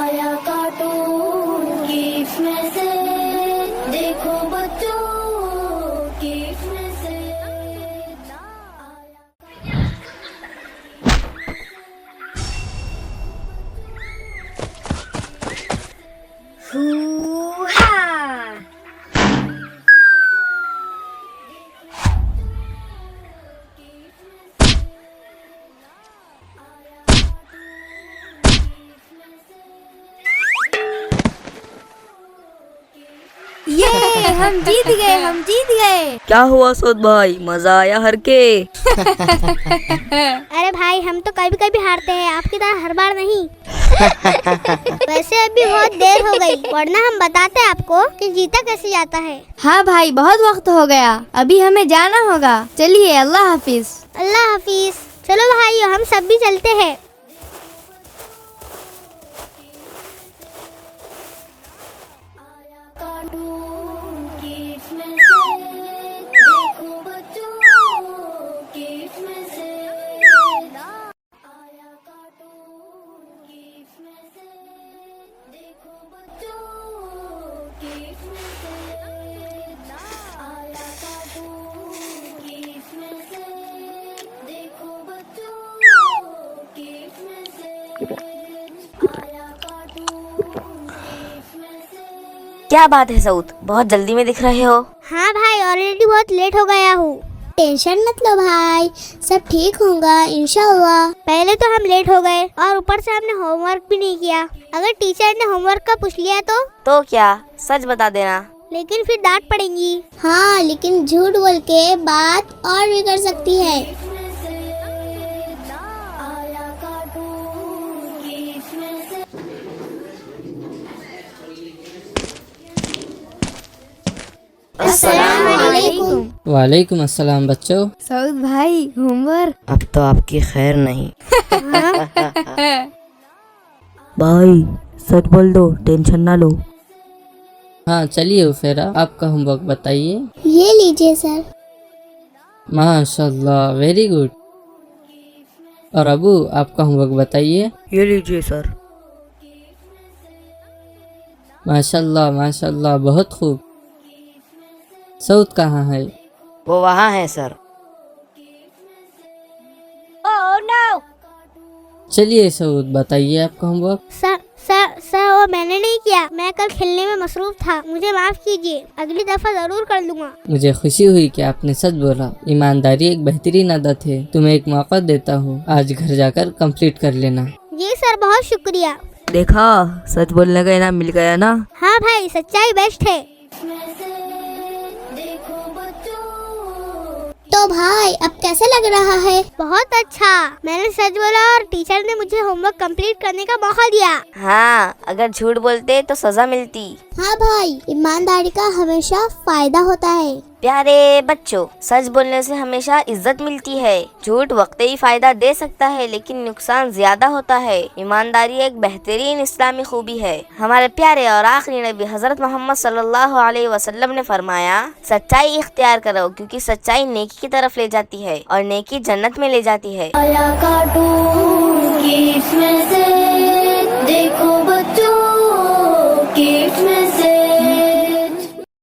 आया कार्टून की इसमें से, देखो बच्चों की इसमें से ये हम जीत गए। क्या हुआ सऊद भाई, मजा आया हर के? अरे भाई हम तो कभी कभी हारते हैं, आपकी तरह हर बार नहीं। वैसे अभी बहुत देर हो गई, वरना हम बताते आपको कि जीता कैसे जाता है। हाँ भाई बहुत वक्त हो गया, अभी हमें जाना होगा। चलिए अल्लाह हाफिज। अल्लाह हाफिज। चलो भाई हम सब भी चलते हैं। कार्टून की इसमें से, देखो बच्चों की इसमें से आया कार्टून की इसमें से, देखो बच्चों की इसमें से आया कार्टून की इसमें से, देखो बच्चों की इसमें से आया कार्टून की इसमें से। क्या बात है सऊद, बहुत जल्दी में दिख रहे हो? हाँ भाई ऑलरेडी बहुत लेट हो गया हूँ। टेंशन मत लो भाई, सब ठीक होगा इंशाल्लाह। पहले तो हम लेट हो गए और ऊपर से हमने होमवर्क भी नहीं किया। अगर टीचर ने होमवर्क का पूछ लिया तो क्या सच बता देना। लेकिन फिर डांट पड़ेगी। हाँ लेकिन झूठ बोल के बात और बिगड़ सकती है। आया कार्टून की इसमें से। अस्सलामुअलैकुम। वालेकुम अस्सलाम बच्चों। सऊद भाई होमवर्क। अब तो आपकी खैर नहीं। भाई सच बोल दो, टेंशन ना लो। हाँ चलिए उफेरा, आपका होमवर्क बताइए। ये लीजिए सर। माशाल्लाह वेरी गुड। और अबू आपका होमवर्क बताइए। ये लीजिए सर। माशाल्लाह माशाल्लाह बहुत खूब। सऊद कहाँ है? वो वहाँ है सर। चलिए सऊद बताइए आपका होमवर्क। सर वो मैंने नहीं किया, मैं कल खेलने में मसरूफ था, मुझे माफ कीजिए, अगली दफा जरूर कर लूँगा। मुझे खुशी हुई कि आपने सच बोला। ईमानदारी एक बेहतरीन आदत है। तुम्हें एक मौका देता हूँ, आज घर जाकर कंप्लीट कर लेना। जी सर बहुत शुक्रिया। देखा, सच बोलने का इनाम मिल गया ना। हाँ भाई सच्चाई बेस्ट है। देखो बच्चों। तो भाई अब कैसा लग रहा है? बहुत अच्छा, मैंने सच बोला और टीचर ने मुझे होमवर्क कंप्लीट करने का मौका दिया। हाँ, अगर झूठ बोलते तो सजा मिलती। हाँ भाई ईमानदारी का हमेशा फायदा होता है। प्यारे बच्चों, सच बोलने से हमेशा इज्जत मिलती है। झूठ वक्ती फायदा दे सकता है लेकिन नुकसान ज्यादा होता है। ईमानदारी एक बेहतरीन इस्लामी खूबी है। हमारे प्यारे और आखिरी नबी हजरत मोहम्मद सल्लल्लाहु अलैहि वसल्लम ने फरमाया, सच्चाई इख्तियार करो क्योंकि सच्चाई नेकी की तरफ ले जाती है और नेकी जन्नत में ले जाती है। आया कार्टून की इसमें से, देखो बच्चों की इसमें